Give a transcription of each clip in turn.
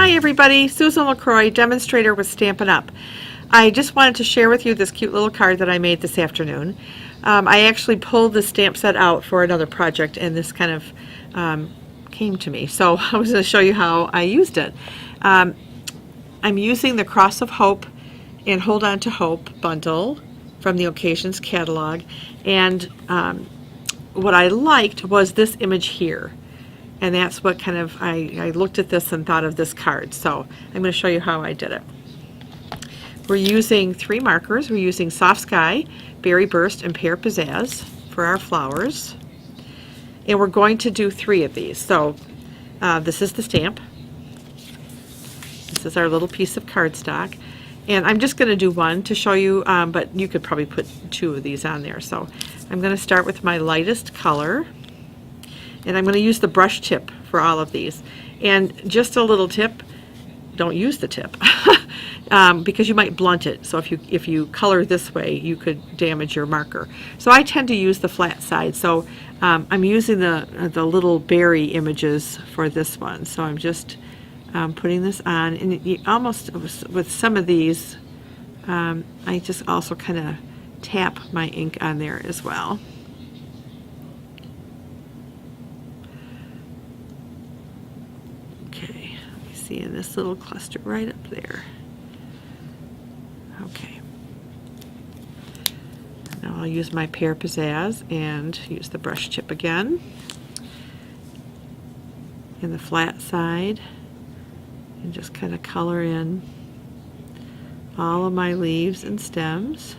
Hi everybody, Susan LaCroix, demonstrator with Stampin' Up! I just wanted to share with you this cute little card that I made this afternoon. I actually pulled the stamp set out for another project and this kind of came to me. So I was going to show you how I used it. I'm using the Cross of Hope and Hold On to Hope bundle from the Occasions catalog, and what I liked was this image here. And that's what kind of, I looked at this and thought of this card. So I'm going to show you how I did it. We're using 3 markers. We're using Soft Sky, Berry Burst, and Pear Pizzazz for our flowers. And we're going to do 3 of these. So this is the stamp. This is our little piece of cardstock. And I'm just going to do 1 to show you, but you could probably put 2 of these on there. So I'm going to start with my lightest color. And I'm going to use the brush tip for all of these. And just a little tip, don't use the tip because you might blunt it. So if you color this way, you could damage your marker. So I tend to use the flat side. So I'm using the little berry images for this one. So I'm just putting this on. And you almost, with some of these, I just also kind of tap my ink on there as well. In this little cluster right up there. Okay. Now I'll use my Pear Pizzazz and use the brush tip again in the flat side and just kind of color in all of my leaves and stems.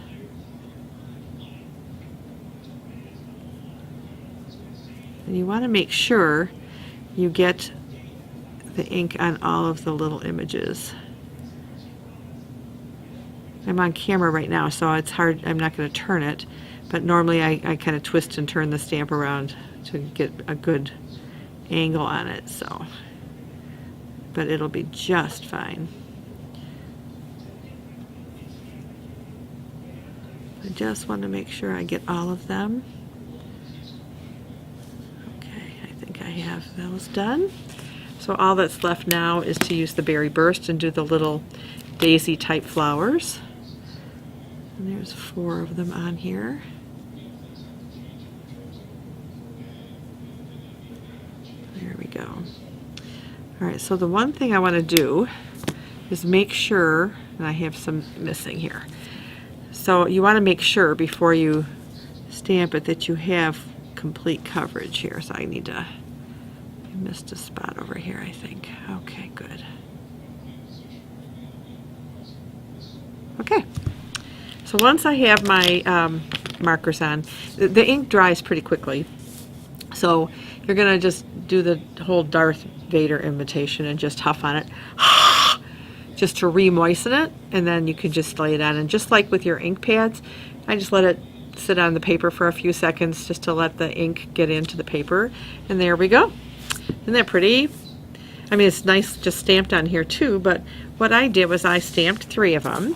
And you want to make sure you get the ink on all of the little images. I'm on camera right now, so it's hard. I'm not going to turn it, but normally I kind of twist and turn the stamp around to get a good angle on it. So, but it'll be just fine. I just want to make sure I get all of them. Okay, I think I have those done. So all that's left now is to use the Berry Burst and do the little daisy type flowers. And there's 4 of them on here. There we go. All right, so the one thing I want to do is make sure, and I have some missing here. So you want to make sure before you stamp it that you have complete coverage here. So I need to, missed a spot over here, I think. Okay, good. Okay, so once I have my markers on, the ink dries pretty quickly. So you're going to just do the whole Darth Vader imitation and just huff on it just to re-moisten it, and then you can just lay it on. And just like with your ink pads, I just let it sit on the paper for a few seconds just to let the ink get into the paper, and there we go. Isn't that pretty? I mean, it's nice just stamped on here too, but what I did was I stamped 3 of them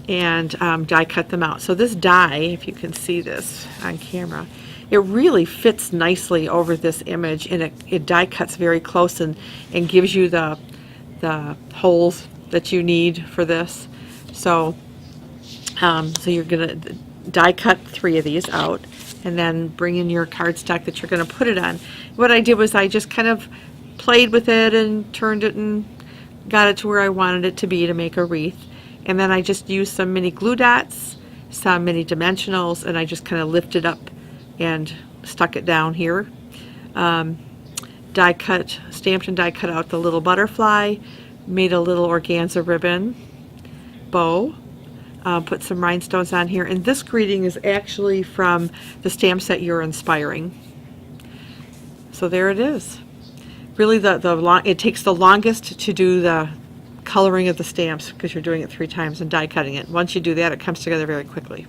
and die cut them out. So this die, if you can see this on camera, it really fits nicely over this image, and it die cuts very close and gives you the holes that you need for this. So, so you're gonna die cut 3 of these out, and then bring in your cardstock that you're going to put it on. What I did was I just kind of played with it and turned it and got it to where I wanted it to be to make a wreath. And then I just used some mini glue dots, some mini dimensionals, and I just kind of lifted up and stuck it down here. Die cut, stamped and die cut out the little butterfly, made a little organza ribbon bow. Put some rhinestones on here, and this greeting is actually from the stamp set You're Inspiring. So there it is. Really, it takes the longest to do the coloring of the stamps because you're doing it 3 times and die cutting it. Once you do that, it comes together very quickly.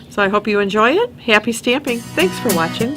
So I hope you enjoy it. Happy stamping. Thanks for watching.